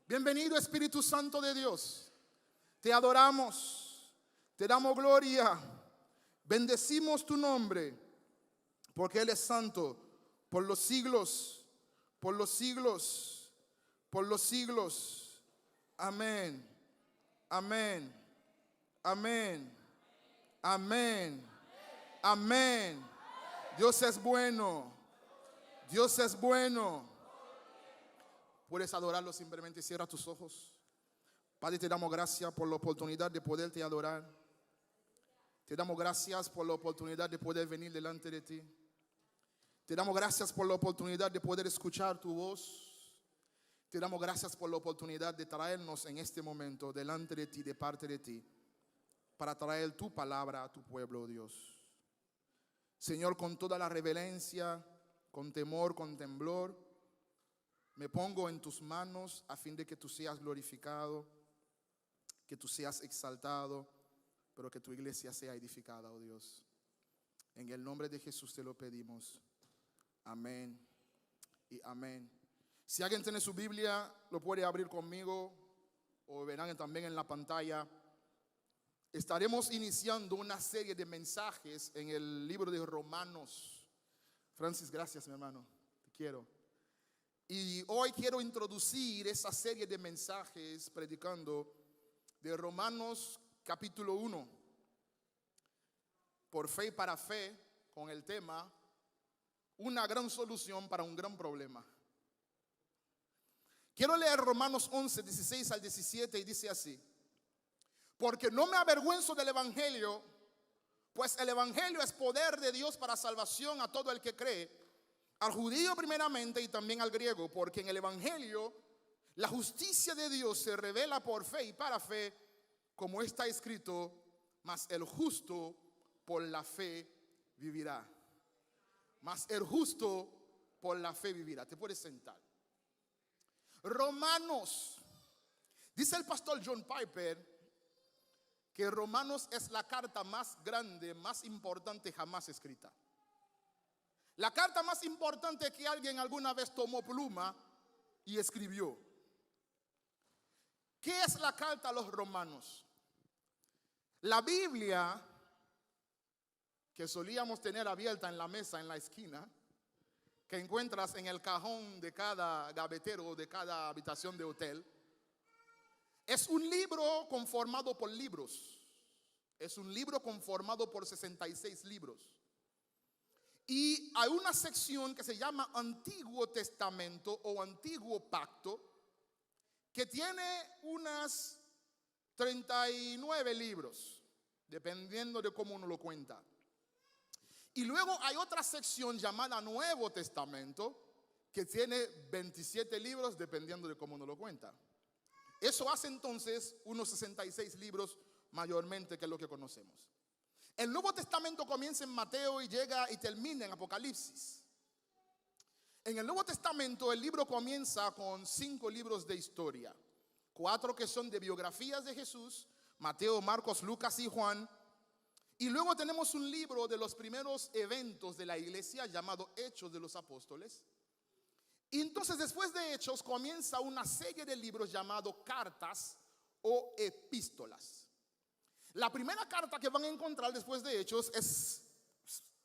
Bienvenido, Espíritu Santo de Dios. Te adoramos, te damos gloria, bendecimos tu nombre, porque Él es santo por los siglos, por los siglos, por los siglos. Amén, amén, amén, amén, amén. Dios es bueno, Dios es bueno. Puedes adorarlo, simplemente cierra tus ojos. Padre, te damos gracias por la oportunidad de poderte adorar. Te damos gracias por la oportunidad de poder venir delante de ti. Te damos gracias por la oportunidad de poder escuchar tu voz. Te damos gracias por la oportunidad de traernos en este momento delante de ti, de parte de ti, para traer tu palabra a tu pueblo, Dios. Señor, con toda la reverencia, con temor, con temblor, me pongo en tus manos a fin de que tú seas glorificado, que tú seas exaltado, pero que tu iglesia sea edificada, oh Dios. En el nombre de Jesús te lo pedimos. Amén y amén. Si alguien tiene su Biblia, lo puede abrir conmigo o verán también en la pantalla. Estaremos iniciando una serie de mensajes en el libro de Romanos. Francis, gracias, mi hermano. Te quiero. Y hoy quiero introducir esa serie de mensajes predicando de Romanos capítulo 1. Por fe y para fe, con el tema una gran solución para un gran problema. Quiero leer Romanos 11, 16 al 17 y dice así: porque no me avergüenzo del evangelio, pues el evangelio es poder de Dios para salvación a todo el que cree, al judío primeramente y también al griego, porque en el evangelio la justicia de Dios se revela por fe y para fe, como está escrito, mas el justo por la fe vivirá. Mas el justo por la fe vivirá. Te puedes sentar. Romanos. Dice el pastor John Piper que Romanos es la carta más grande, más importante jamás escrita. La carta más importante que alguien alguna vez tomó pluma y escribió. ¿Qué es la carta a los romanos? La Biblia, que solíamos tener abierta en la mesa, en la esquina, que encuentras en el cajón de cada gavetero, de cada habitación de hotel, es un libro conformado por libros. Es un libro conformado por 66 libros. Y hay una sección que se llama Antiguo Testamento o Antiguo Pacto, que tiene unas 39 libros, dependiendo de cómo uno lo cuenta. Y luego hay otra sección llamada Nuevo Testamento, que tiene 27 libros, dependiendo de cómo uno lo cuenta. Eso hace entonces unos 66 libros mayormente, que es lo que conocemos. El Nuevo Testamento comienza en Mateo y llega y termina en Apocalipsis. En el Nuevo Testamento el libro comienza con 5 libros de historia. 4 que son de biografías de Jesús: Mateo, Marcos, Lucas y Juan. Y luego tenemos un libro de los primeros eventos de la iglesia llamado Hechos de los Apóstoles. Y entonces después de Hechos comienza una serie de libros llamados cartas o epístolas. La primera carta que van a encontrar después de Hechos es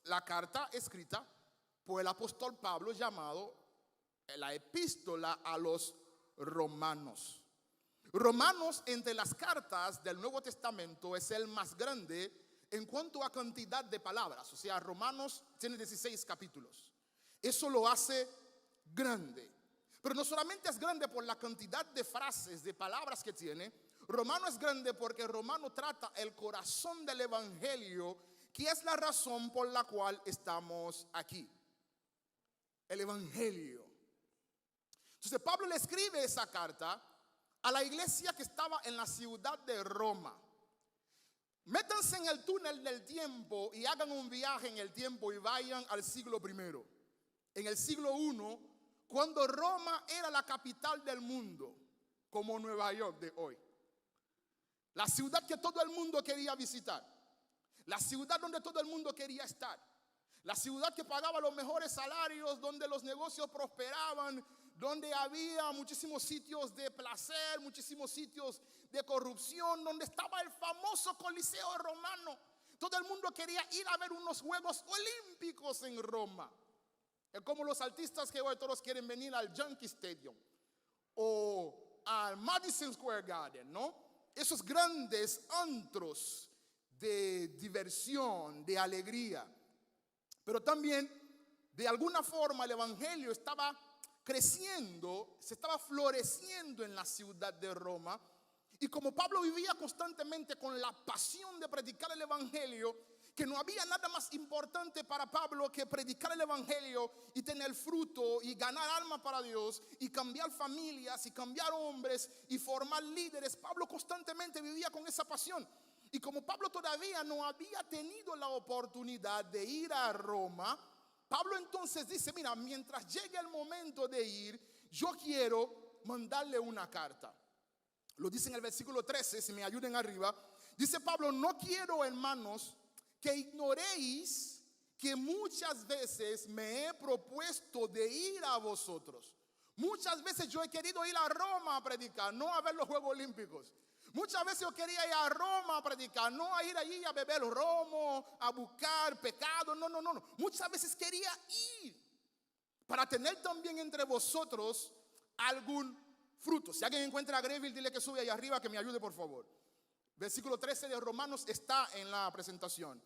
la carta escrita por el apóstol Pablo, llamado la epístola a los romanos. Romanos, entre las cartas del Nuevo Testamento, es el más grande en cuanto a cantidad de palabras. O sea, Romanos tiene 16 capítulos. Eso lo hace grande. Pero no solamente es grande por la cantidad de frases, de palabras que tiene. Romano es grande porque Romano trata el corazón del evangelio, que es la razón por la cual estamos aquí. El evangelio. Entonces Pablo le escribe esa carta a la iglesia que estaba en la ciudad de Roma. Métanse en el túnel del tiempo y hagan un viaje en el tiempo y vayan al siglo I. En el siglo I, cuando Roma era la capital del mundo, como Nueva York de hoy. La ciudad que todo el mundo quería visitar. La ciudad donde todo el mundo quería estar. La ciudad que pagaba los mejores salarios, donde los negocios prosperaban, donde había muchísimos sitios de placer, muchísimos sitios de corrupción, donde estaba el famoso Coliseo romano. Todo el mundo quería ir a ver unos Juegos Olímpicos en Roma. Es como los artistas que hoy todos quieren venir al Yankee Stadium o al Madison Square Garden, ¿no? Esos grandes antros de diversión, de alegría. Pero también, de alguna forma, el evangelio estaba creciendo, se estaba floreciendo en la ciudad de Roma. Y como Pablo vivía constantemente con la pasión de predicar el evangelio, que no había nada más importante para Pablo que predicar el evangelio y tener fruto y ganar alma para Dios y cambiar familias y cambiar hombres y formar líderes. Pablo constantemente vivía con esa pasión. Y como Pablo todavía no había tenido la oportunidad de ir a Roma, Pablo entonces dice, mira, mientras llegue el momento de ir, yo quiero mandarle una carta. Lo dice en el versículo 13, si me ayuden arriba. Dice Pablo, no quiero, hermanos, que ignoréis que muchas veces me he propuesto de ir a vosotros. Muchas veces yo he querido ir a Roma a predicar, no a ver los Juegos Olímpicos. Muchas veces yo quería ir a Roma a predicar, no a ir allí a beber romo, a buscar pecado, no. Muchas veces quería ir para tener también entre vosotros algún fruto. Si alguien encuentra a Greville, dile que sube ahí arriba, que me ayude por favor. Versículo 13 de Romanos está en la presentación.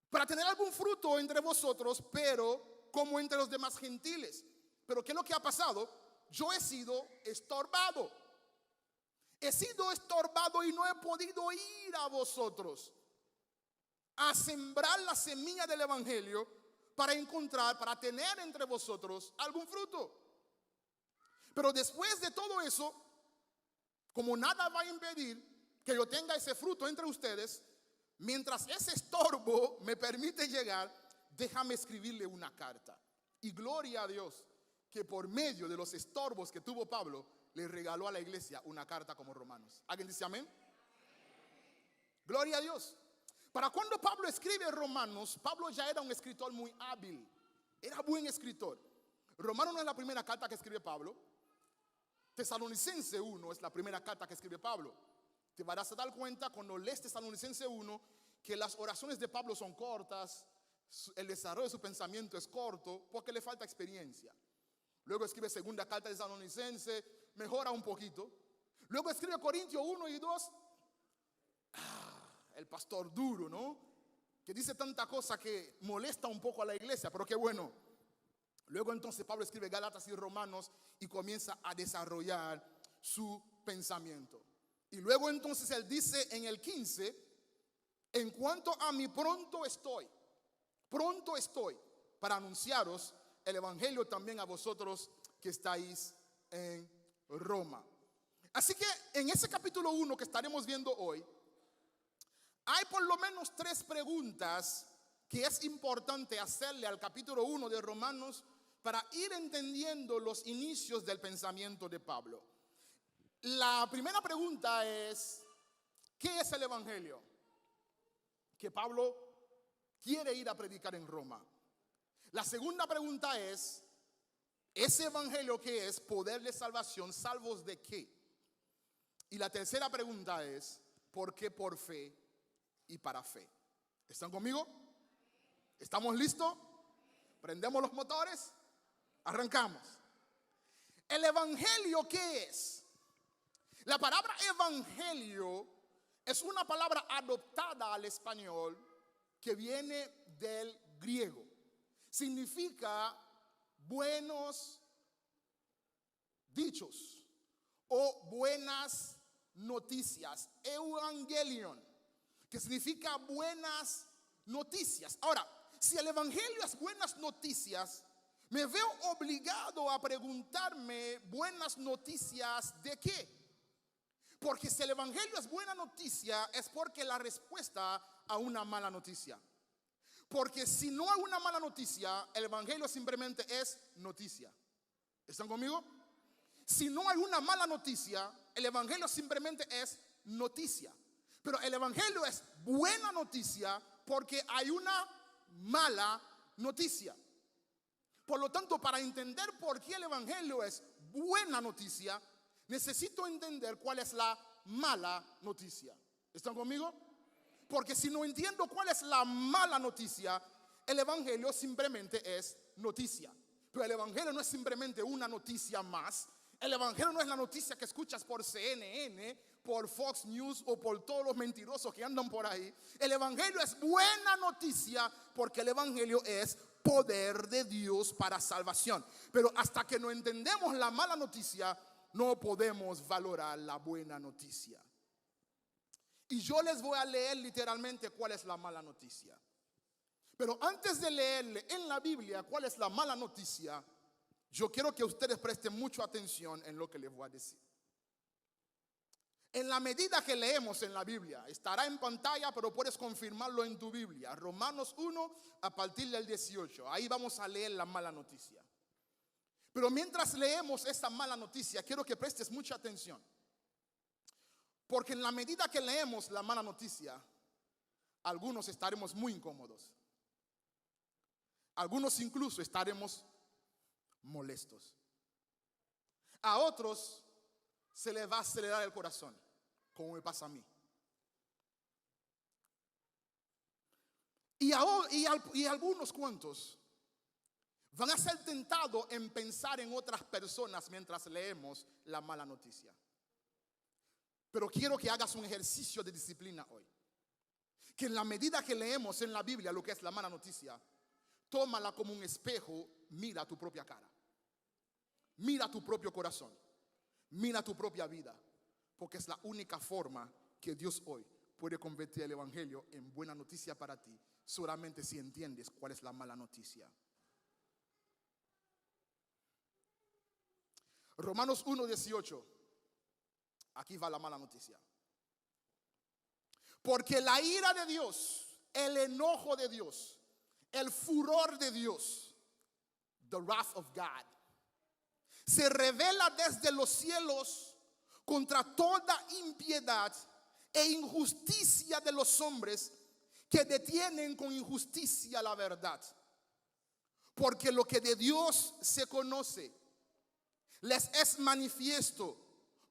Para tener algún fruto entre vosotros, pero como entre los demás gentiles. Pero ¿qué es lo que ha pasado? Yo he sido estorbado. He sido estorbado y no he podido ir a vosotros a sembrar la semilla del evangelio para encontrar, para tener entre vosotros algún fruto. Pero después de todo eso, como nada va a impedir que yo tenga ese fruto entre ustedes, mientras ese estorbo me permite llegar, déjame escribirle una carta. Y gloria a Dios que por medio de los estorbos que tuvo Pablo, le regaló a la iglesia una carta como Romanos. ¿Alguien dice amén? Gloria a Dios. Para cuando Pablo escribe Romanos, Pablo ya era un escritor muy hábil. Era buen escritor. Romanos no es la primera carta que escribe Pablo. Tesalonicense 1 es la primera carta que escribe Pablo. Te vas a dar cuenta cuando lees Tesalonicense 1 que las oraciones de Pablo son cortas, el desarrollo de su pensamiento es corto porque le falta experiencia. Luego escribe segunda carta de Tesalonicense, mejora un poquito. Luego escribe Corintios 1 y 2. El pastor duro, ¿no? Que dice tanta cosa que molesta un poco a la iglesia, pero qué bueno. Luego entonces Pablo escribe Gálatas y Romanos y comienza a desarrollar su pensamiento. Y luego entonces él dice en el 15, en cuanto a mí pronto estoy para anunciaros el evangelio también a vosotros que estáis en Roma. Así que en ese capítulo 1 que estaremos viendo hoy, hay por lo menos 3 preguntas que es importante hacerle al capítulo 1 de Romanos para ir entendiendo los inicios del pensamiento de Pablo. La primera pregunta es, ¿qué es el evangelio que Pablo quiere ir a predicar en Roma? La segunda pregunta es, ¿ese evangelio qué es? Poder de salvación, ¿salvos de qué? Y la tercera pregunta es, ¿por qué por fe y para fe? ¿Están conmigo? ¿Estamos listos? ¿Prendemos los motores? Arrancamos. ¿El evangelio qué es? La palabra evangelio es una palabra adoptada al español que viene del griego. Significa buenos dichos o buenas noticias. Evangelion, que significa buenas noticias. Ahora, si el evangelio es buenas noticias, me veo obligado a preguntarme, ¿buenas noticias de qué? Porque si el evangelio es buena noticia, es porque la respuesta a una mala noticia. Porque si no hay una mala noticia, el evangelio simplemente es noticia. ¿Están conmigo? Si no hay una mala noticia, el evangelio simplemente es noticia. Pero el evangelio es buena noticia porque hay una mala noticia. Por lo tanto, para entender por qué el evangelio es buena noticia, necesito entender cuál es la mala noticia. ¿Están conmigo? Porque si no entiendo cuál es la mala noticia, el evangelio simplemente es noticia. Pero el evangelio no es simplemente una noticia más. El evangelio no es la noticia que escuchas por CNN, por Fox News o por todos los mentirosos que andan por ahí. El evangelio es buena noticia porque el evangelio es poder de Dios para salvación. Pero hasta que no entendemos la mala noticia, no podemos valorar la buena noticia. Y yo les voy a leer literalmente cuál es la mala noticia. Pero antes de leerle en la Biblia cuál es la mala noticia, yo quiero que ustedes presten mucha atención en lo que les voy a decir. En la medida que leemos en la Biblia, estará en pantalla, pero puedes confirmarlo en tu Biblia. Romanos 1 a partir del 18. Ahí vamos a leer la mala noticia. Pero mientras leemos esta mala noticia, quiero que prestes mucha atención. Porque en la medida que leemos la mala noticia, algunos estaremos muy incómodos. Algunos incluso estaremos molestos. A otros se les va a acelerar el corazón, como me pasa a mí. Y algunos cuantos van a ser tentados en pensar en otras personas mientras leemos la mala noticia. Pero quiero que hagas un ejercicio de disciplina hoy. Que en la medida que leemos en la Biblia lo que es la mala noticia, tómala como un espejo, mira tu propia cara. Mira tu propio corazón. Mira tu propia vida. Porque es la única forma que Dios hoy puede convertir el evangelio en buena noticia para ti. Solamente si entiendes cuál es la mala noticia. Romanos 1:18. Aquí va la mala noticia. Porque la ira de Dios, el enojo de Dios, el furor de Dios, the wrath of God, se revela desde los cielos contra toda impiedad e injusticia de los hombres que detienen con injusticia la verdad. Porque lo que de Dios se conoce les es manifiesto,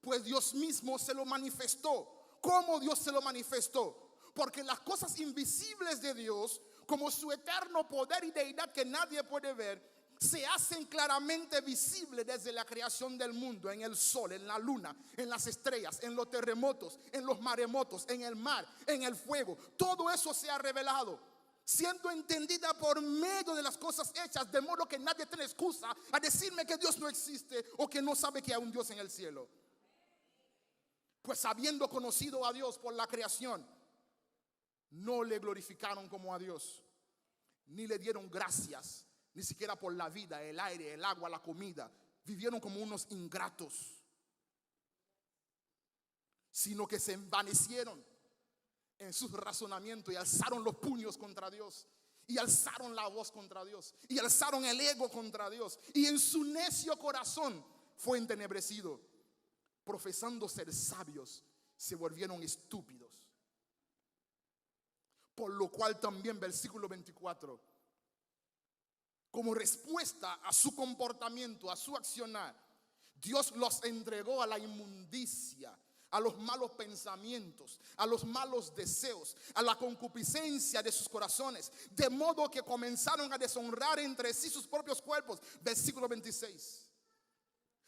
pues Dios mismo se lo manifestó. ¿Cómo Dios se lo manifestó? Porque las cosas invisibles de Dios, como su eterno poder y deidad que nadie puede ver, se hacen claramente visibles desde la creación del mundo, en el sol, en la luna, en las estrellas, en los terremotos, en los maremotos, en el mar, en el fuego. Todo eso se ha revelado, siendo entendida por medio de las cosas hechas, de modo que nadie tiene excusa a decirme que Dios no existe o que no sabe que hay un Dios en el cielo. Pues habiendo conocido a Dios por la creación, no le glorificaron como a Dios, ni le dieron gracias, ni siquiera por la vida, el aire, el agua, la comida. Vivieron como unos ingratos, sino que se envanecieron en sus razonamientos y alzaron los puños contra Dios, y alzaron la voz contra Dios, y alzaron el ego contra Dios, y en su necio corazón fue entenebrecido. Profesando ser sabios, se volvieron estúpidos. Por lo cual también, versículo 24, como respuesta a su comportamiento, a su accionar, Dios los entregó a la inmundicia, a los malos pensamientos, a los malos deseos, a la concupiscencia de sus corazones, de modo que comenzaron a deshonrar entre sí sus propios cuerpos. Versículo 26.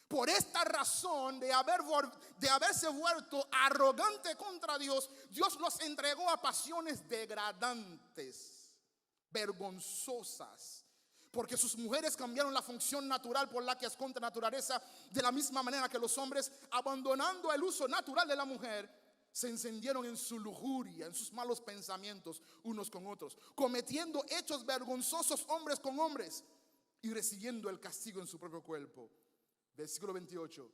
Por esta razón de haberse vuelto arrogante contra Dios, Dios los entregó a pasiones degradantes, vergonzosas. Porque sus mujeres cambiaron la función natural por la que es contra naturaleza, de la misma manera que los hombres, abandonando el uso natural de la mujer, se encendieron en su lujuria, en sus malos pensamientos unos con otros, cometiendo hechos vergonzosos hombres con hombres y recibiendo el castigo en su propio cuerpo. Versículo 28.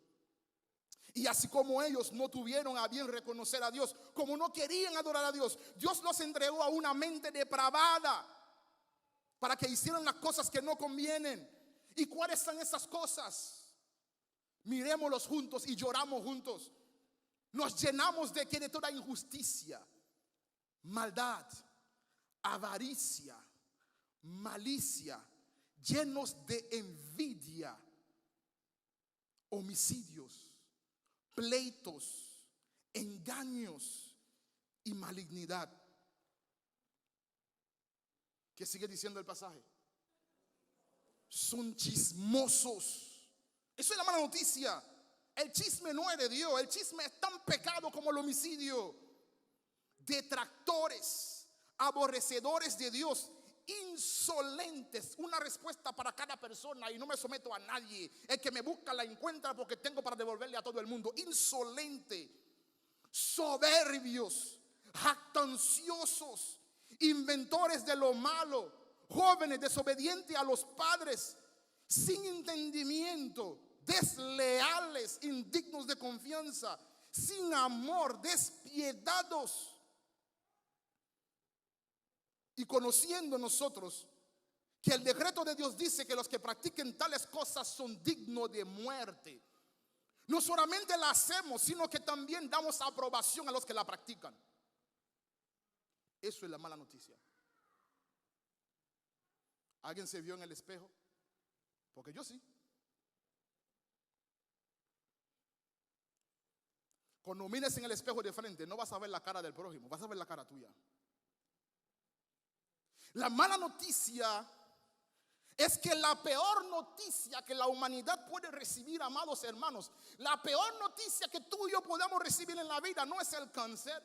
Y así como ellos no tuvieron a bien reconocer a Dios, como no querían adorar a Dios, Dios los entregó a una mente depravada para que hicieran las cosas que no convienen. ¿Y cuáles son esas cosas? Miremoslos juntos y lloramos juntos. Nos llenamos de toda injusticia, maldad, avaricia, malicia, llenos de envidia, homicidios, pleitos, engaños y malignidad. ¿Qué sigue diciendo el pasaje? Son chismosos. Eso es la mala noticia. El chisme no es de Dios. El chisme es tan pecado como el homicidio. Detractores, aborrecedores de Dios, insolentes. Una respuesta para cada persona, y no me someto a nadie. El que me busca la encuentra, porque tengo para devolverle a todo el mundo. Insolente, soberbios, jactanciosos, inventores de lo malo, jóvenes desobedientes a los padres, sin entendimiento, desleales, indignos de confianza, sin amor, despiedados. Y conociendo nosotros que el decreto de Dios dice que los que practiquen tales cosas son dignos de muerte, no solamente la hacemos, sino que también damos aprobación a los que la practican. Eso es la mala noticia. ¿Alguien se vio en el espejo? Porque yo sí. Cuando mires en el espejo de frente, no vas a ver la cara del prójimo, vas a ver la cara tuya. La mala noticia es que la peor noticia que la humanidad puede recibir, amados hermanos, la peor noticia que tú y yo podamos recibir en la vida no es el cáncer,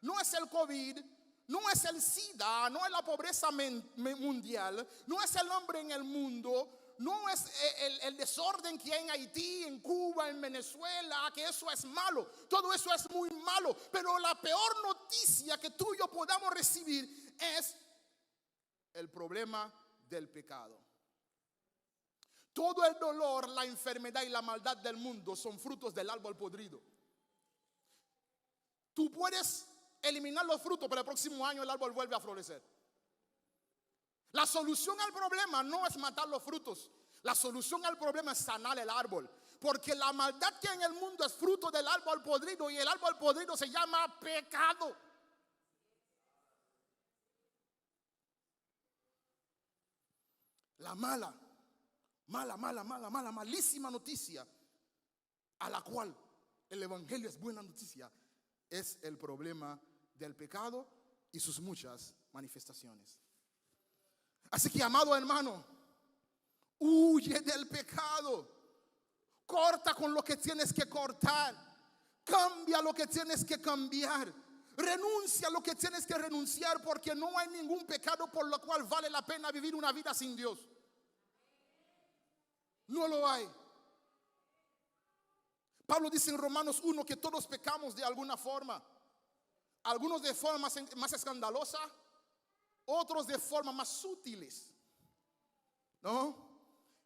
no es el COVID, no es el SIDA, no es la pobreza mundial, no es el hambre en el mundo, no es el desorden que hay en Haití, en Cuba, en Venezuela, que eso es malo. Todo eso es muy malo. Pero la peor noticia que tú y yo podamos recibir es el problema del pecado. Todo el dolor, la enfermedad y la maldad del mundo son frutos del árbol podrido. Tú puedes eliminar los frutos, pero el próximo año el árbol vuelve a florecer. La solución al problema no es matar los frutos. La solución al problema es sanar el árbol. Porque la maldad que hay en el mundo es fruto del árbol podrido, y el árbol podrido se llama pecado. La malísima noticia, a la cual el evangelio es buena noticia, es el problema del pecado y sus muchas manifestaciones. Así que, amado hermano, huye del pecado. Corta con lo que tienes que cortar. Cambia lo que tienes que cambiar. Renuncia a lo que tienes que renunciar, porque no hay ningún pecado por lo cual vale la pena vivir una vida sin Dios. No lo hay. Pablo dice en Romanos 1 que todos pecamos de alguna forma. Algunos de forma más escandalosa, otros de forma más sutiles, ¿no?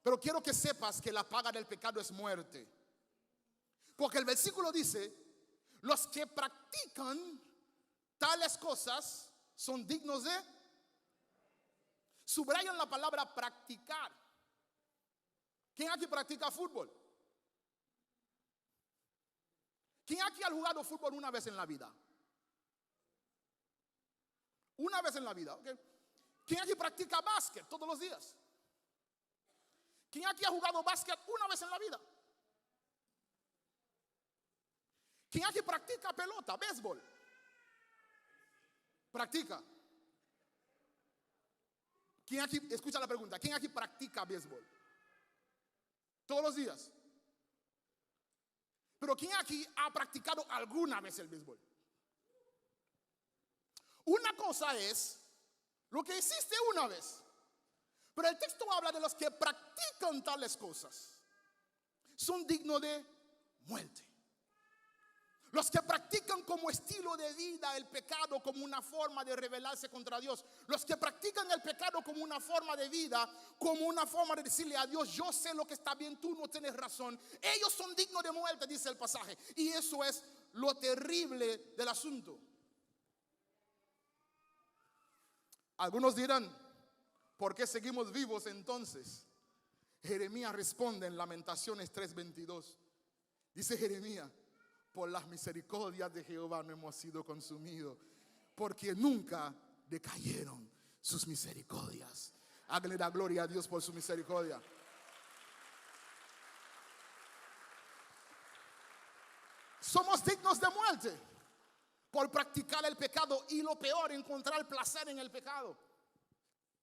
Pero quiero que sepas que la paga del pecado es muerte. Porque el versículo dice: los que practican tales cosas son dignos de. Subrayan la palabra practicar. ¿Quién aquí practica fútbol? ¿Quién aquí ha jugado fútbol una vez en la vida? Una vez en la vida, ¿ok? ¿Quién aquí practica básquet todos los días? ¿Quién aquí ha jugado básquet una vez en la vida? ¿Quién aquí practica pelota, béisbol? Practica. ¿Quién aquí, escucha la pregunta, quién aquí practica béisbol? Todos los días. Pero ¿quién aquí ha practicado alguna vez el béisbol? Una cosa es lo que hiciste una vez, pero el texto habla de los que practican tales cosas. Son dignos de muerte. Los que practican como estilo de vida el pecado como una forma de rebelarse contra Dios. Los que practican el pecado como una forma de vida, como una forma de decirle a Dios: yo sé lo que está bien, tú no tienes razón. Ellos son dignos de muerte, dice el pasaje. Y eso es lo terrible del asunto. Algunos dirán: ¿por qué seguimos vivos entonces? Jeremías responde en Lamentaciones 3:22. Dice Jeremías: por las misericordias de Jehová no hemos sido consumidos, porque nunca decayeron sus misericordias. Háganle la gloria a Dios por su misericordia. Somos dignos de muerte por practicar el pecado, y lo peor, encontrar placer en el pecado,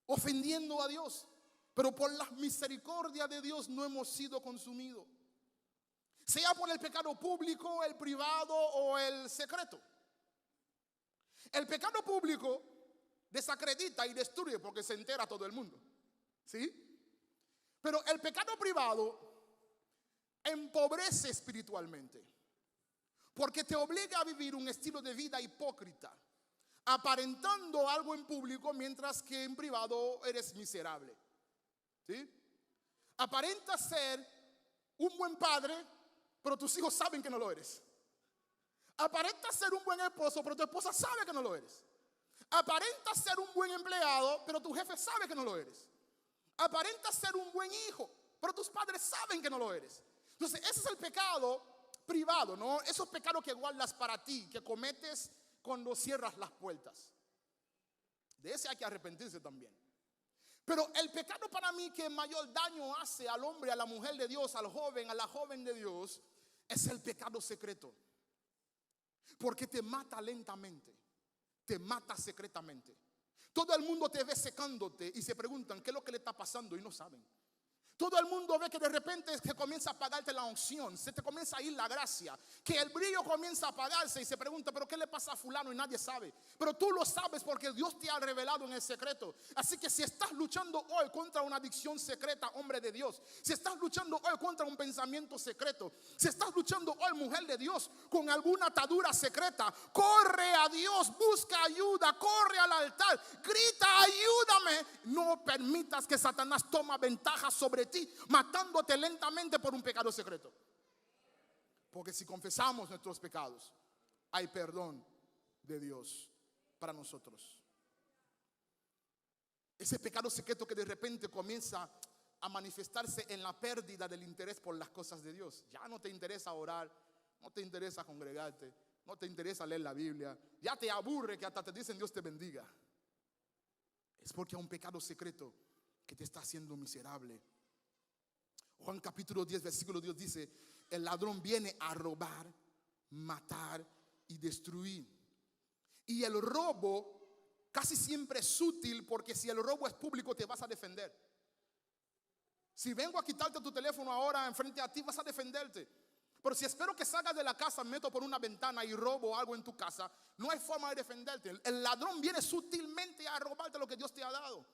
ofendiendo a Dios. Pero por la misericordia de Dios no hemos sido consumidos, sea por el pecado público, el privado o el secreto. El pecado público desacredita y destruye porque se entera todo el mundo, ¿sí? Pero el pecado privado empobrece espiritualmente, porque te obliga a vivir un estilo de vida hipócrita, aparentando algo en público mientras que en privado eres miserable, ¿sí? Aparentas ser un buen padre, pero tus hijos saben que no lo eres. Aparentas ser un buen esposo, pero tu esposa sabe que no lo eres. Aparentas ser un buen empleado, pero tu jefe sabe que no lo eres. Aparentas ser un buen hijo, pero tus padres saben que no lo eres. Entonces, ese es el pecado privado, ¿no? Esos pecados que guardas para ti, que cometes cuando cierras las puertas. De ese hay que arrepentirse también. Pero el pecado para mí que mayor daño hace al hombre, a la mujer de Dios, al joven, a la joven de Dios, es el pecado secreto. Porque te mata lentamente, te mata secretamente. Todo el mundo te ve secándote y se preguntan qué es lo que le está pasando y no saben. Todo el mundo ve que de repente es que comienza a apagarte la unción, se te comienza a ir la gracia, que el brillo comienza a apagarse y se pregunta, pero ¿qué le pasa a fulano? Y nadie sabe. Pero tú lo sabes porque Dios te ha revelado en el secreto. Así que si estás luchando hoy contra una adicción secreta, hombre de Dios, si estás luchando hoy contra un pensamiento secreto, si estás luchando hoy, mujer de Dios, con alguna atadura secreta, corre a Dios, busca ayuda, corre al altar, grita, ayúdame. No permitas que Satanás tome ventaja sobre ti, matándote lentamente por un pecado secreto. Porque si confesamos nuestros pecados, hay perdón de Dios para nosotros. Ese pecado secreto que de repente comienza a manifestarse en la pérdida del interés por las cosas de Dios. Ya no te interesa orar, no te interesa congregarte, no te interesa leer la Biblia, ya te aburre que hasta te dicen Dios te bendiga. Es porque hay un pecado secreto que te está haciendo miserable. Juan capítulo 10 versículo 10 dice: el ladrón viene a robar, matar y destruir. Y el robo casi siempre es sutil, porque si el robo es público te vas a defender. Si vengo a quitarte tu teléfono ahora enfrente a ti, vas a defenderte. Pero si espero que salgas de la casa, meto por una ventana y robo algo en tu casa, no hay forma de defenderte. El ladrón viene sutilmente a robarte lo que Dios te ha dado.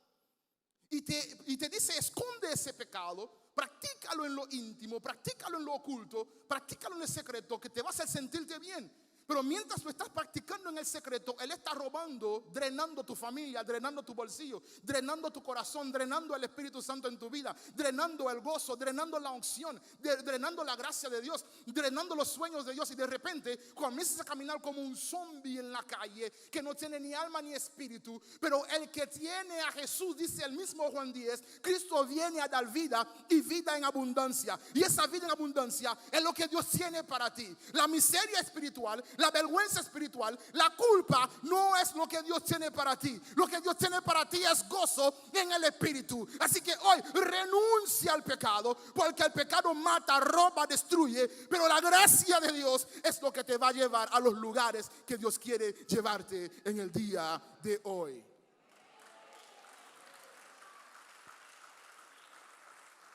Y te dice: esconde ese pecado, practícalo en lo íntimo, practícalo en lo oculto, practícalo en el secreto, que te va a hacer sentirte bien. Pero mientras lo estás practicando en el secreto, Él está robando, drenando tu familia, drenando tu bolsillo, drenando tu corazón, drenando el Espíritu Santo en tu vida, drenando el gozo, drenando la unción, drenando la gracia de Dios, drenando los sueños de Dios. Y de repente comienzas a caminar como un zombie en la calle, que no tiene ni alma ni espíritu. Pero el que tiene a Jesús, dice el mismo Juan 10, Cristo viene a dar vida y vida en abundancia. Y esa vida en abundancia es lo que Dios tiene para ti. La miseria espiritual, la vergüenza espiritual, la culpa no es lo que Dios tiene para ti. Lo que Dios tiene para ti es gozo en el Espíritu. Así que hoy renuncia al pecado, porque el pecado mata, roba, destruye. Pero la gracia de Dios es lo que te va a llevar a los lugares que Dios quiere llevarte en el día de hoy.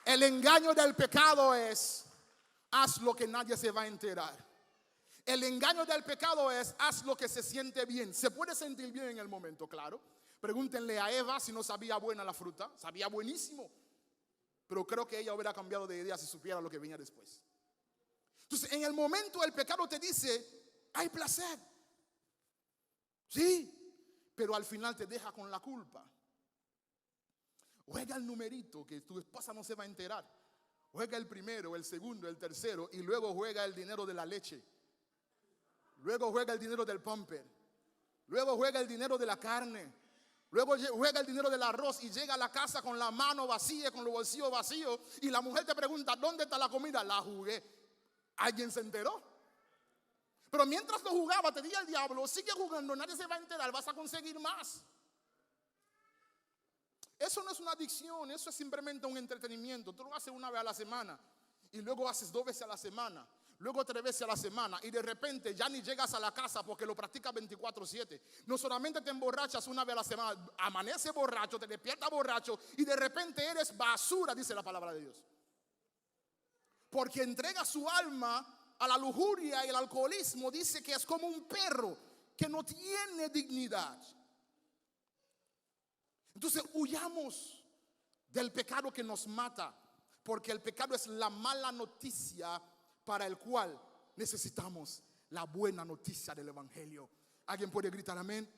El engaño del pecado es: haz lo que nadie se va a enterar. El engaño del pecado es: haz lo que se siente bien. Se puede sentir bien en el momento, claro. Pregúntenle a Eva si no sabía buena la fruta. Sabía buenísimo. Pero creo que ella hubiera cambiado de idea si supiera lo que venía después. Entonces, en el momento el pecado te dice: hay placer. Sí, pero al final te deja con la culpa. Juega el numerito que tu esposa no se va a enterar. Juega el primero, el segundo, el tercero, y luego juega el dinero de la leche. Luego juega el dinero del pamper. Luego juega el dinero de la carne. Luego juega el dinero del arroz y llega a la casa con la mano vacía, con los bolsillos vacíos. Y la mujer te pregunta: ¿dónde está la comida? La jugué. ¿Alguien se enteró? Pero mientras lo jugaba, te diga el diablo: sigue jugando, nadie se va a enterar, vas a conseguir más. Eso no es una adicción, eso es simplemente un entretenimiento. Tú lo haces una vez a la semana y luego haces 2 veces a la semana, luego 3 veces a la semana, y de repente ya ni llegas a la casa porque lo practicas 24/7. No solamente te emborrachas una vez a la semana, amanece borracho, te despiertas borracho y de repente eres basura, dice la palabra de Dios. Porque entrega su alma a la lujuria y el alcoholismo. Dice que es como un perro que no tiene dignidad. Entonces huyamos del pecado que nos mata, porque el pecado es la mala noticia para el cual necesitamos la buena noticia del evangelio. ¿Alguien puede gritar amén?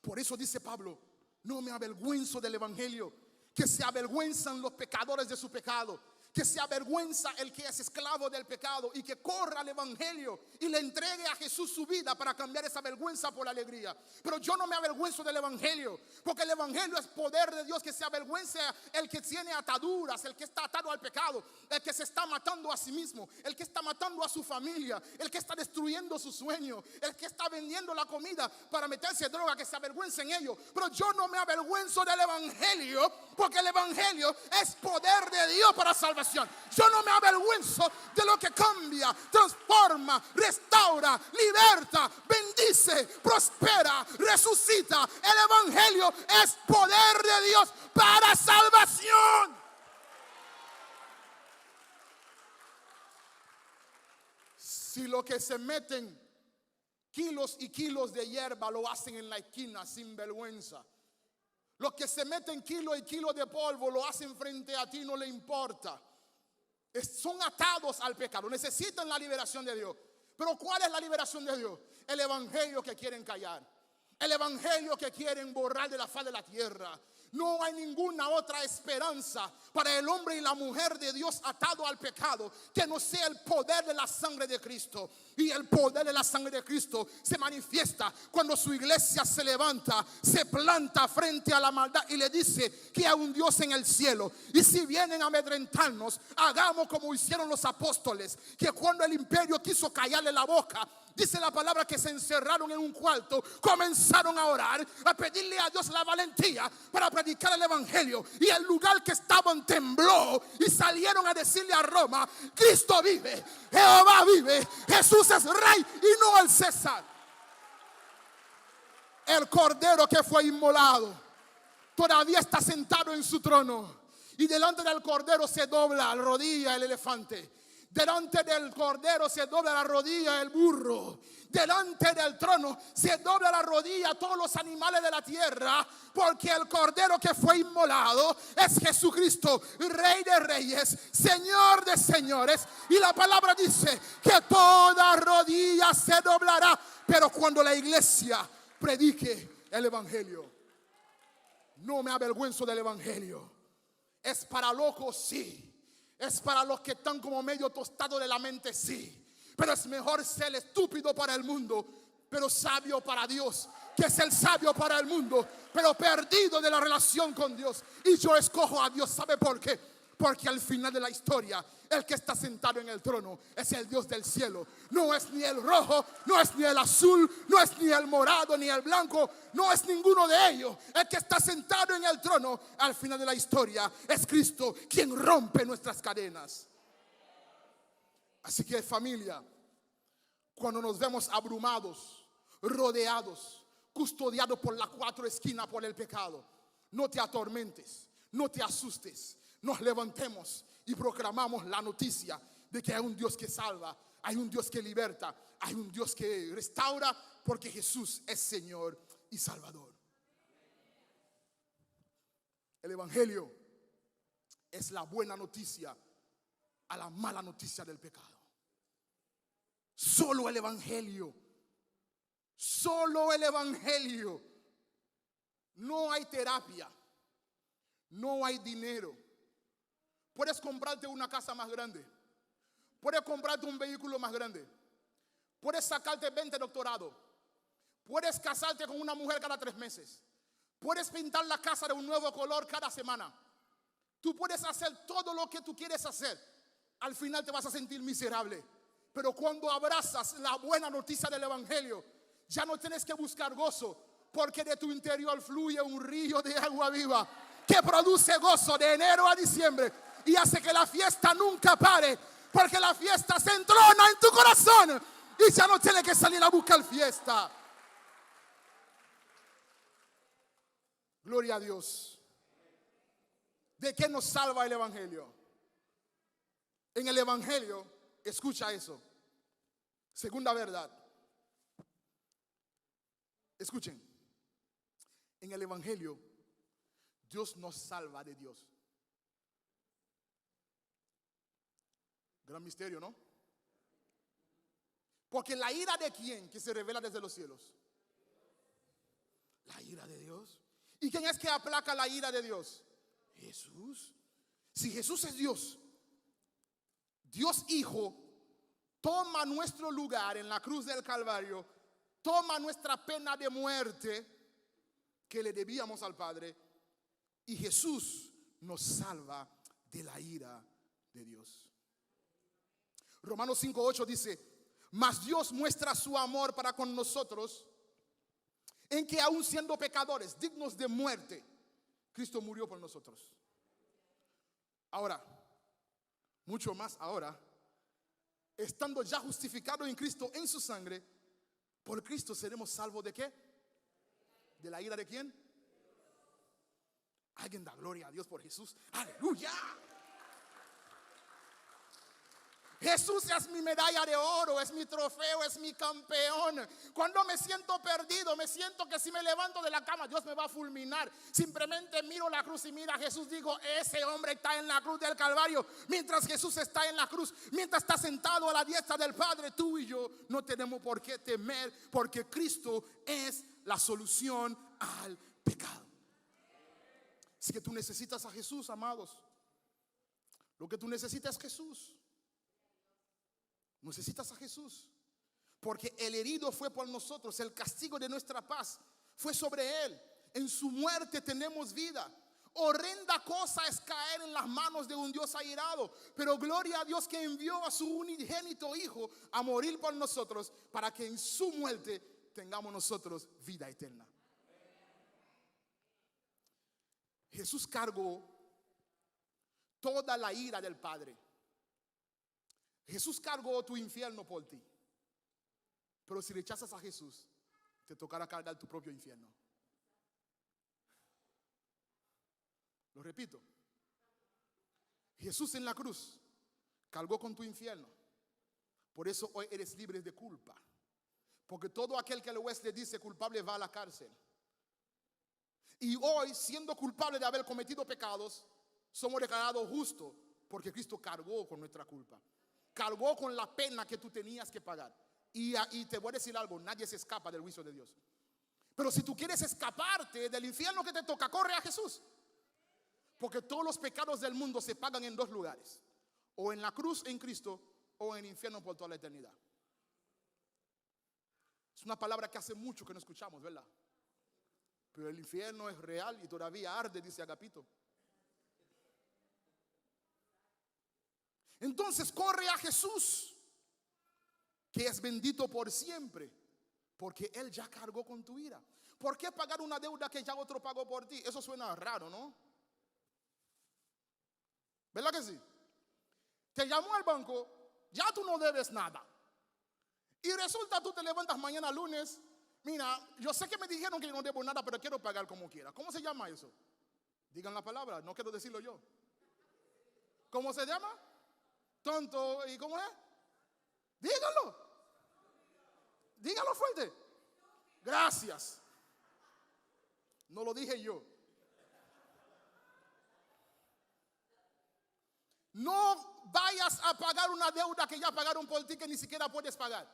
Por eso dice Pablo: no me avergüenzo del evangelio, que se avergüenzan los pecadores de su pecado, que se avergüenza el que es esclavo del pecado y que corra al evangelio y le entregue a Jesús su vida para cambiar esa vergüenza por alegría. Pero yo no me avergüenzo del evangelio, porque el evangelio es poder de Dios. Que se avergüence el que tiene ataduras, el que está atado al pecado, el que se está matando a sí mismo, el que está matando a su familia, el que está destruyendo su sueño, el que está vendiendo la comida para meterse droga. Que se avergüencen ellos. Pero yo no me avergüenzo del evangelio, porque el evangelio es poder de Dios para salvación. Yo no me avergüenzo de lo que cambia, transforma, restaura, liberta, bendice, prospera, resucita. El evangelio es poder de Dios para salvación. Si lo que se meten kilos y kilos de hierba lo hacen en la esquina sin vergüenza, los que se meten kilos y kilos de polvo lo hacen frente a ti, no le importa. Son atados al pecado, necesitan la liberación de Dios. Pero ¿cuál es la liberación de Dios? El evangelio que quieren callar, el evangelio que quieren borrar de la faz de la tierra. No hay ninguna otra esperanza para el hombre y la mujer de Dios atado al pecado que no sea el poder de la sangre de Cristo. Y el poder de la sangre de Cristo se manifiesta cuando su iglesia se levanta, se planta frente a la maldad y le dice que hay un Dios en el cielo. Y si vienen a amedrentarnos, hagamos como hicieron los apóstoles, que cuando el imperio quiso callarle la boca, dice la palabra que se encerraron en un cuarto, comenzaron a orar, a pedirle a Dios la valentía para predicar el evangelio. Y el lugar que estaban tembló y salieron a decirle a Roma: Cristo vive, Jehová vive, Jesús es rey y no el César. El cordero que fue inmolado todavía está sentado en su trono, y delante del cordero se dobla la rodilla el elefante. Delante del cordero se dobla la rodilla el burro. Delante del trono se dobla la rodilla todos los animales de la tierra, porque el cordero que fue inmolado es Jesucristo, Rey de reyes, Señor de señores. Y la palabra dice que toda rodilla se doblará. Pero cuando la iglesia predique el evangelio, no me avergüenzo del evangelio. Es para locos, sí. Es para los que están como medio tostados de la mente, sí. Pero es mejor ser estúpido para el mundo, pero sabio para Dios, que es el sabio para el mundo, pero perdido de la relación con Dios. Y yo escojo a Dios. ¿Sabe por qué? Porque al final de la historia, el que está sentado en el trono es el Dios del cielo. No es ni el rojo, no es ni el azul, no es ni el morado, ni el blanco. No es ninguno de ellos. El que está sentado en el trono al final de la historia es Cristo, quien rompe nuestras cadenas. Así que, familia, cuando nos vemos abrumados, rodeados, custodiados por las 4 esquinas por el pecado, no te atormentes, no te asustes. Nos levantemos y proclamamos la noticia de que hay un Dios que salva, hay un Dios que liberta, hay un Dios que restaura, porque Jesús es Señor y Salvador. El evangelio es la buena noticia a la mala noticia del pecado. Solo el evangelio, solo el evangelio. No hay terapia, no hay dinero. Puedes comprarte una casa más grande, puedes comprarte un vehículo más grande, puedes sacarte 20 doctorados, puedes casarte con una mujer cada 3 meses, puedes pintar la casa de un nuevo color cada semana. Tú puedes hacer todo lo que tú quieres hacer. Al final te vas a sentir miserable. Pero cuando abrazas la buena noticia del evangelio, ya no tienes que buscar gozo, porque de tu interior fluye un río de agua viva que produce gozo de enero a diciembre y hace que la fiesta nunca pare, porque la fiesta se entrona en tu corazón y ya no tienes que salir a buscar fiesta. Gloria a Dios. ¿De qué nos salva el Evangelio? En el Evangelio, escucha eso. Segunda verdad. Escuchen. En el Evangelio, Dios nos salva de Dios. Gran misterio, ¿no? Porque la ira de quién que se revela desde los cielos. La ira de Dios. ¿Y quién es que aplaca la ira de Dios? Jesús. Si Jesús es Dios, Dios Hijo toma nuestro lugar en la cruz del Calvario, toma nuestra pena de muerte que le debíamos al Padre, y Jesús nos salva de la ira de Dios. Romanos 5:8 dice: mas Dios muestra su amor para con nosotros en que aún siendo pecadores, dignos de muerte, Cristo murió por nosotros. Ahora, mucho más ahora, estando ya justificados en Cristo en su sangre, por Cristo seremos salvos ¿de qué? ¿De la ira de quién? Alguien da gloria a Dios por Jesús. ¡Aleluya! Jesús es mi medalla de oro, es mi trofeo, es mi campeón. Cuando me siento perdido, me siento que si me levanto de la cama, Dios me va a fulminar. Simplemente miro la cruz y mira a Jesús, digo, ese hombre está en la cruz del Calvario. Mientras Jesús está en la cruz, mientras está sentado a la diestra del Padre, tú y yo no tenemos por qué temer, porque Cristo es la solución al pecado. Así que tú necesitas a Jesús, amados. Lo que tú necesitas es Jesús. Necesitas a Jesús, porque el herido fue por nosotros, el castigo de nuestra paz fue sobre él. En su muerte tenemos vida. Horrenda cosa es caer en las manos de un Dios airado, pero gloria a Dios que envió a su unigénito Hijo a morir por nosotros, para que en su muerte tengamos nosotros vida eterna. Jesús cargó toda la ira del Padre. Jesús cargó tu infierno por ti. Pero si rechazas a Jesús, te tocará cargar tu propio infierno. Lo repito. Jesús en la cruz cargó con tu infierno. Por eso hoy eres libre de culpa. Porque todo aquel que el juez le dice culpable va a la cárcel. Y hoy, siendo culpable de haber cometido pecados, somos declarados justos porque Cristo cargó con nuestra culpa. Cargó con la pena que tú tenías que pagar. Y te voy a decir algo, nadie se escapa del juicio de Dios. Pero si tú quieres escaparte del infierno que te toca, corre a Jesús. Porque todos los pecados del mundo se pagan en dos lugares: o en la cruz en Cristo, o en el infierno por toda la eternidad. Es una palabra que hace mucho que no escuchamos, ¿verdad? Pero el infierno es real y todavía arde, dice Agapito. Entonces corre a Jesús, que es bendito por siempre, porque Él ya cargó con tu ira. ¿Por qué pagar una deuda que ya otro pagó por ti? Eso suena raro, ¿no? ¿Verdad que sí? Te llamó al banco, ya tú no debes nada. Y resulta tú te levantas mañana lunes, mira, yo sé que me dijeron que yo no debo nada, pero quiero pagar como quiera. ¿Cómo se llama eso? Digan la palabra, no quiero decirlo yo. ¿Cómo se llama? Tonto. ¿Y cómo es? Díganlo. Díganlo fuerte. Gracias. No lo dije yo. No vayas a pagar una deuda que ya pagaron por ti, que ni siquiera puedes pagar.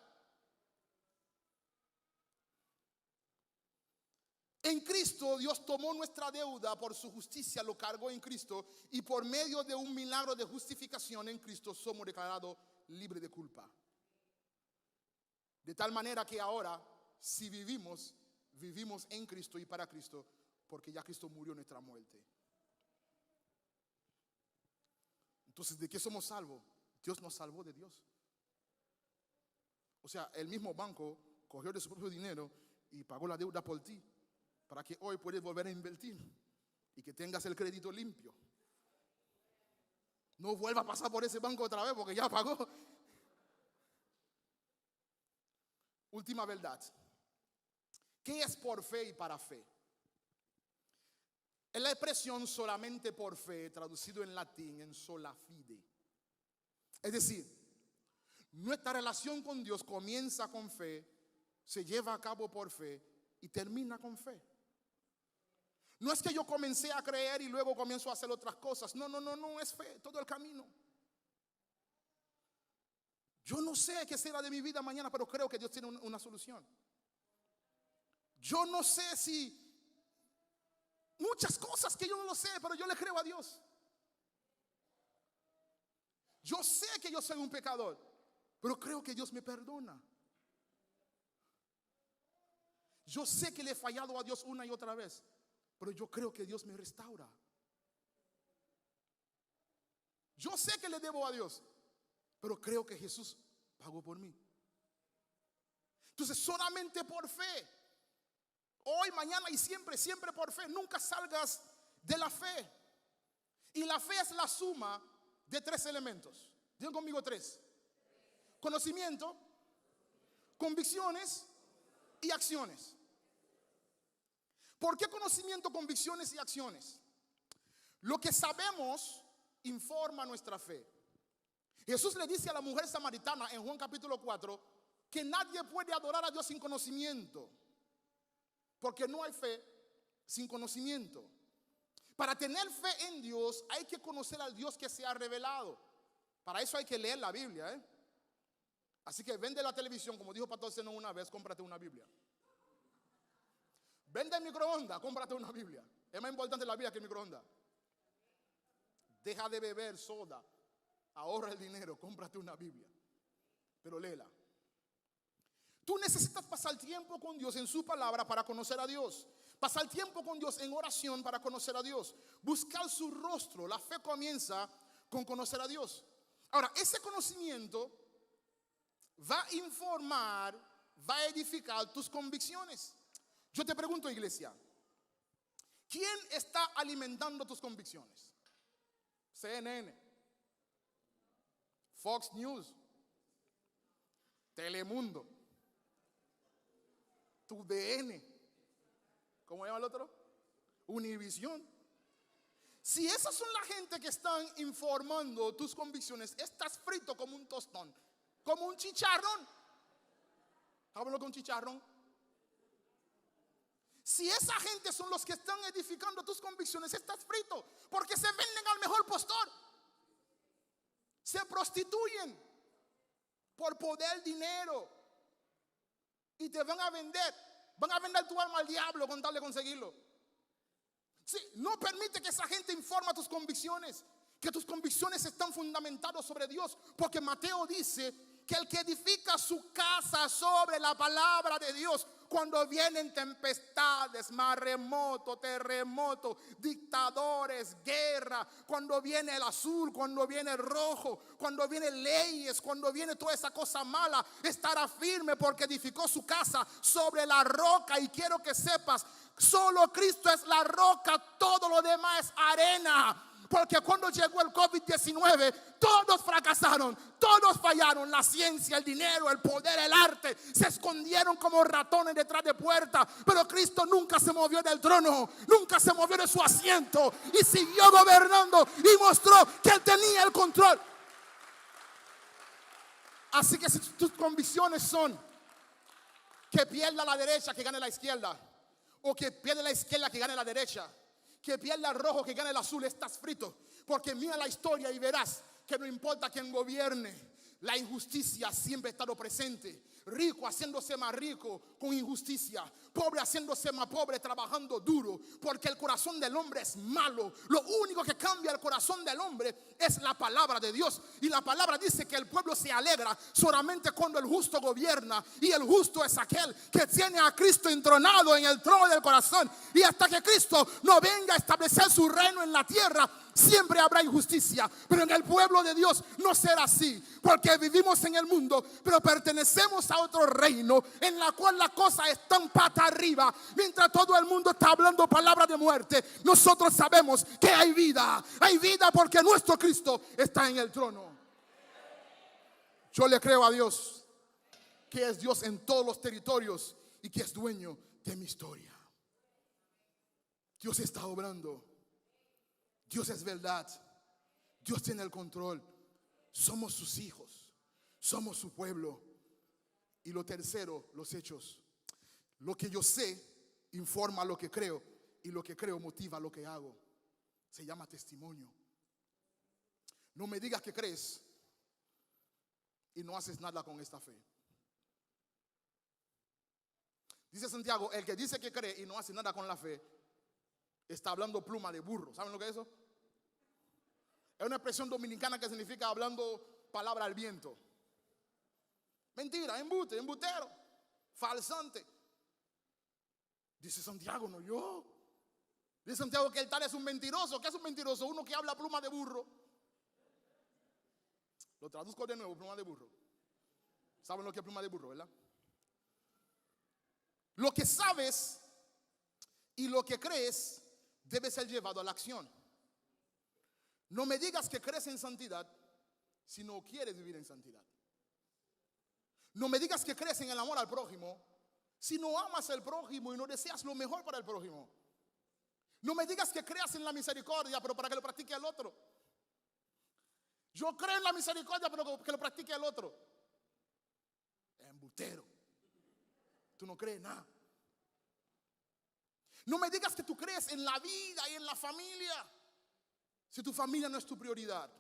En Cristo Dios tomó nuestra deuda por su justicia, lo cargó en Cristo, y por medio de un milagro de justificación en Cristo somos declarados libres de culpa. De tal manera que ahora, si vivimos, vivimos en Cristo y para Cristo, porque ya Cristo murió nuestra muerte. Entonces, ¿de qué somos salvos? Dios nos salvó de Dios. O sea, el mismo banco cogió de su propio dinero y pagó la deuda por ti. para que hoy puedas volver a invertir y que tengas el crédito limpio. No vuelva a pasar por ese banco otra vez porque ya pagó. Última verdad. ¿Qué es por fe y para fe? Es la expresión solamente por fe, traducido en latín en sola fide. Es decir, nuestra relación con Dios comienza con fe, se lleva a cabo por fe y termina con fe. No es que yo comencé a creer y luego comienzo a hacer otras cosas. No, es fe, todo el camino. Yo no sé qué será de mi vida mañana, pero creo que Dios tiene una solución. Yo no sé si muchas cosas que yo no lo sé, pero yo le creo a Dios. Yo sé que yo soy un pecador, pero creo que Dios me perdona. Yo sé que le he fallado a Dios una y otra vez, pero yo creo que Dios me restaura. Yo sé que le debo a Dios, pero creo que Jesús pagó por mí. Entonces solamente por fe, hoy, mañana y siempre, siempre por fe. Nunca salgas de la fe. Y la fe es la suma de 3 elementos. Digan conmigo 3. Conocimiento, convicciones y acciones. ¿Por qué conocimiento, convicciones y acciones? Lo que sabemos informa nuestra fe. Jesús le dice a la mujer samaritana en Juan capítulo 4 que nadie puede adorar a Dios sin conocimiento, porque no hay fe sin conocimiento. Para tener fe en Dios hay que conocer al Dios que se ha revelado. Para eso hay que leer la Biblia, Así que vende la televisión, como dijo Pastor Zenón una vez, cómprate una Biblia. Vende el microondas, cómprate una Biblia. Es más importante la Biblia que el microondas. Deja de beber soda, ahorra el dinero, cómprate una Biblia, pero léela. Tú necesitas pasar tiempo con Dios en su palabra para conocer a Dios. Pasar tiempo con Dios en oración para conocer a Dios. Buscar su rostro. La fe comienza con conocer a Dios. Ahora, ese conocimiento va a informar, va a edificar tus convicciones. Yo te pregunto, iglesia, ¿quién está alimentando tus convicciones? CNN, Fox News, Telemundo, tu DN, ¿cómo llama el otro? Univisión. Si esas son la gente que están informando tus convicciones, estás frito como un tostón, como un chicharrón. ¿Hablo con chicharrón? Si esa gente son los que están edificando tus convicciones, estás frito, porque se venden al mejor postor. Se prostituyen por poder, dinero, y te van a vender tu alma al diablo con tal de conseguirlo. Sí, no permite que esa gente informe tus convicciones, que tus convicciones están fundamentadas sobre Dios, porque Mateo dice que el que edifica su casa sobre la palabra de Dios, cuando vienen tempestades, maremoto, terremoto, dictadores, guerra, cuando viene el azul, cuando viene el rojo, cuando vienen leyes, cuando viene toda esa cosa mala, estará firme porque edificó su casa sobre la roca. Y quiero que sepas, solo Cristo es la roca, todo lo demás es arena. Porque cuando llegó el COVID-19, todos fracasaron, todos fallaron. La ciencia, el dinero, el poder, el arte, se escondieron como ratones detrás de puertas. Pero Cristo nunca se movió del trono, nunca se movió de su asiento, y siguió gobernando y mostró que Él tenía el control. Así que si tus convicciones son que pierda la derecha, que gane la izquierda, o que pierda la izquierda, que gane la derecha, que pierda el rojo, que gane el azul, estás frito. Porque mira la historia y verás que no importa quién gobierne, la injusticia siempre ha estado presente. Rico haciéndose más rico con injusticia, pobre haciéndose más pobre trabajando duro, porque el corazón del hombre es malo. Lo único que cambia el corazón del hombre es la palabra de Dios, y la palabra dice que el pueblo se alegra solamente cuando el justo gobierna, y el justo es aquel que tiene a Cristo entronado en el trono del corazón. Y hasta que Cristo no venga a establecer su reino en la tierra, siempre habrá injusticia, pero en el pueblo de Dios no será así, porque vivimos en el mundo, pero pertenecemos a otro reino en la cual la cosa está en pata arriba. Mientras todo el mundo está hablando palabras de muerte, nosotros sabemos que hay vida porque nuestro Cristo está en el trono. Yo le creo a Dios, que es Dios en todos los territorios y que es dueño de mi historia. Dios está obrando. Dios es verdad. Dios tiene el control. Somos sus hijos. Somos su pueblo. Y lo tercero, los hechos. Lo que yo sé informa lo que creo, y lo que creo motiva lo que hago. Se llama testimonio. No me digas que crees y no haces nada con esta fe. Dice Santiago, el que dice que cree y no hace nada con la fe, está hablando pluma de burro. ¿Saben lo que es eso? Es una expresión dominicana que significa hablando palabra al viento. Mentira, embute, embutero, falsante. Dice Santiago, no yo. Dice Santiago que el tal es un mentiroso. ¿Qué es un mentiroso? Uno que habla pluma de burro. Lo traduzco de nuevo, pluma de burro. ¿Saben lo que es pluma de burro, verdad? Lo que sabes y lo que crees debe ser llevado a la acción. No me digas que crees en santidad si no quieres vivir en santidad. No me digas que crees en el amor al prójimo si no amas al prójimo y no deseas lo mejor para el prójimo. No me digas que creas en la misericordia, pero para que lo practique el otro. Yo creo en la misericordia, pero que lo practique el otro. Embutero. Tú no crees nada. No me digas que tú crees en la vida y en la familia si tu familia no es tu prioridad.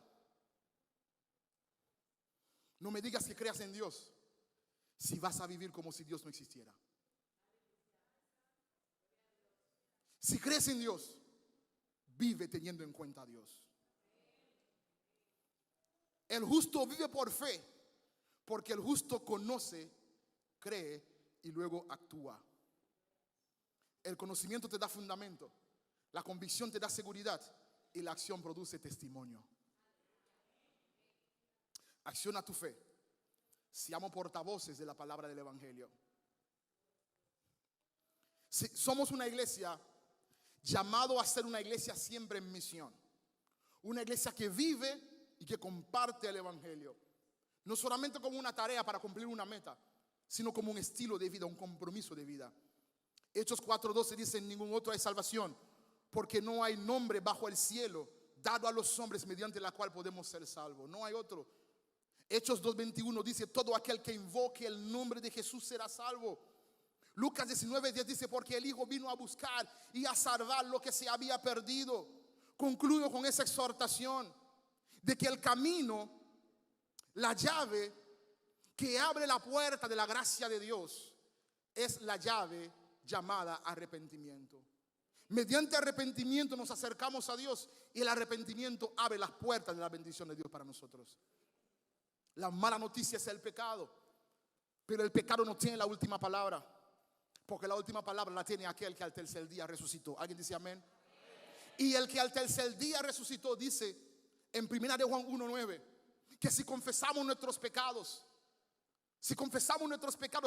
No me digas que creas en Dios si vas a vivir como si Dios no existiera. Si crees en Dios, vive teniendo en cuenta a Dios. El justo vive por fe, porque el justo conoce, cree y luego actúa. El conocimiento te da fundamento, la convicción te da seguridad y la acción produce testimonio. Acciona tu fe. Seamos portavoces de la palabra del evangelio. Somos una iglesia llamado a ser una iglesia siempre en misión. Una iglesia que vive y que comparte el evangelio. No solamente como una tarea para cumplir una meta, sino como un estilo de vida, un compromiso de vida. Hechos 4:12 dice: en ningún otro hay salvación, porque no hay nombre bajo el cielo dado a los hombres mediante la cual podemos ser salvos. No hay otro. Hechos 2:21 dice: todo aquel que invoque el nombre de Jesús será salvo. Lucas 19:10 dice: porque el Hijo vino a buscar y a salvar lo que se había perdido. Concluyo con esa exhortación de que el camino, la llave que abre la puerta de la gracia de Dios, es la llave llamada arrepentimiento. Mediante arrepentimiento nos acercamos a Dios, y el arrepentimiento abre las puertas de la bendición de Dios para nosotros. La mala noticia es el pecado, pero el pecado no tiene la última palabra, porque la última palabra la tiene aquel que al tercer día resucitó. ¿Alguien dice amén? Y el que al tercer día resucitó dice en 1 de Juan 1:9 que si confesamos nuestros pecados,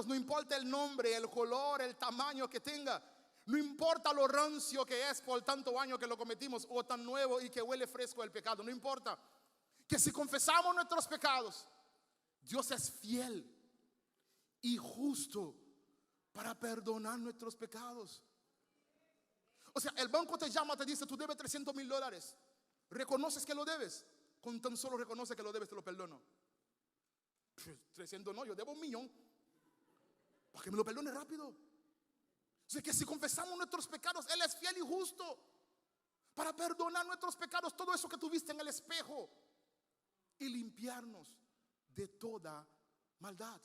no importa el nombre, el color, el tamaño que tenga, no importa lo rancio que es por tantos años que lo cometimos, o tan nuevo y que huele fresco el pecado, no importa, que si confesamos nuestros pecados, Dios es fiel y justo para perdonar nuestros pecados. O sea, el banco te llama, te dice: tú debes $300,000. ¿Reconoces que lo debes? Con tan solo reconoce que lo debes, te lo perdono. 300 no, yo debo 1,000,000. Para que me lo perdone rápido. O sea, que si confesamos nuestros pecados, Él es fiel y justo para perdonar nuestros pecados, todo eso que tuviste en el espejo, y limpiarnos de toda maldad.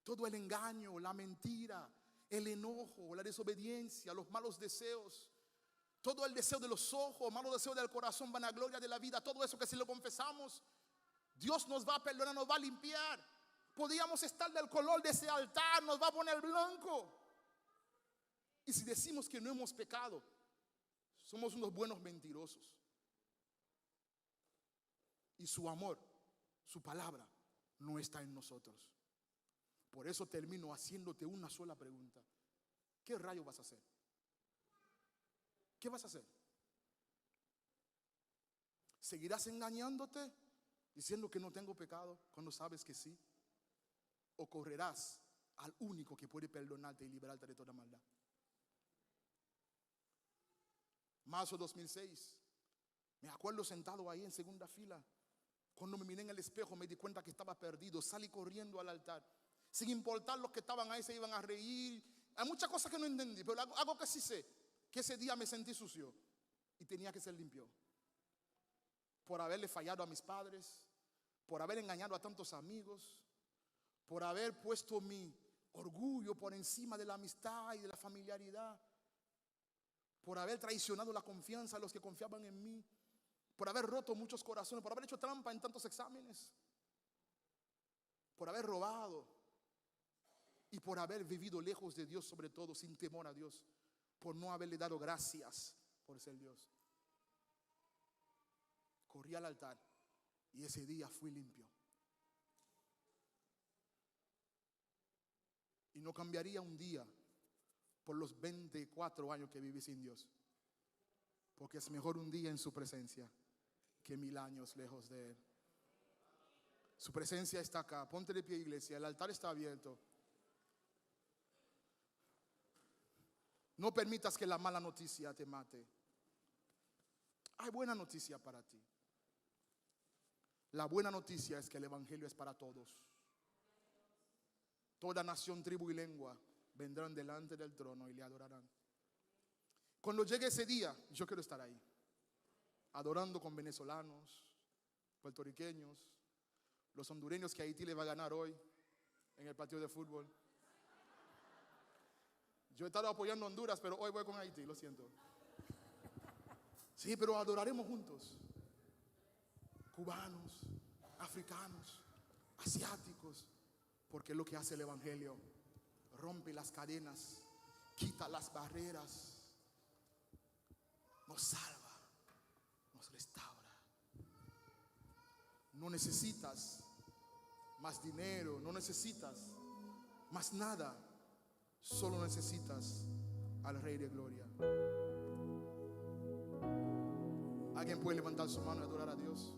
Todo el engaño, la mentira, el enojo, la desobediencia, los malos deseos, todo el deseo de los ojos, malos deseos del corazón, vanagloria de la vida, todo eso que si lo confesamos, Dios nos va a perdonar, nos va a limpiar. Podíamos estar del color de ese altar, nos va a poner blanco. Y si decimos que no hemos pecado, Somos unos buenos mentirosos. Y su amor, su palabra, no está en nosotros. Por eso termino haciéndote una sola pregunta. ¿Qué rayo vas a hacer? ¿Qué vas a hacer? ¿Seguirás engañándote diciendo que no tengo pecado cuando sabes que sí? ¿O correrás al único que puede perdonarte y liberarte de toda maldad? Marzo 2006, me acuerdo sentado ahí en segunda fila. Cuando me miré en el espejo me di cuenta que estaba perdido. Salí corriendo al altar. Sin importar los que estaban ahí se iban a reír. Hay muchas cosas que no entendí, pero algo que sí sé, que ese día me sentí sucio y tenía que ser limpio. Por haberle fallado a mis padres, por haber engañado a tantos amigos, por haber puesto mi orgullo por encima de la amistad y de la familiaridad, por haber traicionado la confianza de los que confiaban en mí, por haber roto muchos corazones, por haber hecho trampa en tantos exámenes, por haber robado y por haber vivido lejos de Dios, sobre todo sin temor a Dios, por no haberle dado gracias por ser Dios. Corrí al altar y ese día fui limpio. Y no cambiaría un día por los 24 años que viví sin Dios, porque es mejor un día en su presencia que 1000 años lejos de Él. Su presencia está acá. Ponte de pie, iglesia. El altar está abierto. No permitas que la mala noticia te mate. Hay buena noticia para ti. La buena noticia es que el evangelio es para todos. Toda nación, tribu y lengua vendrán delante del trono y le adorarán. Cuando llegue ese día, yo quiero estar ahí, adorando con venezolanos, puertorriqueños, los hondureños que Haití le va a ganar hoy en el partido de fútbol. Yo he estado apoyando a Honduras, pero hoy voy con Haití, lo siento. Sí, pero adoraremos juntos. Cubanos, africanos, asiáticos, porque es lo que hace el evangelio. Rompe las cadenas, quita las barreras, nos salva, nos restaura. No necesitas más dinero, no necesitas más nada, solo necesitas al Rey de Gloria. ¿Alguien puede levantar su mano y adorar a Dios?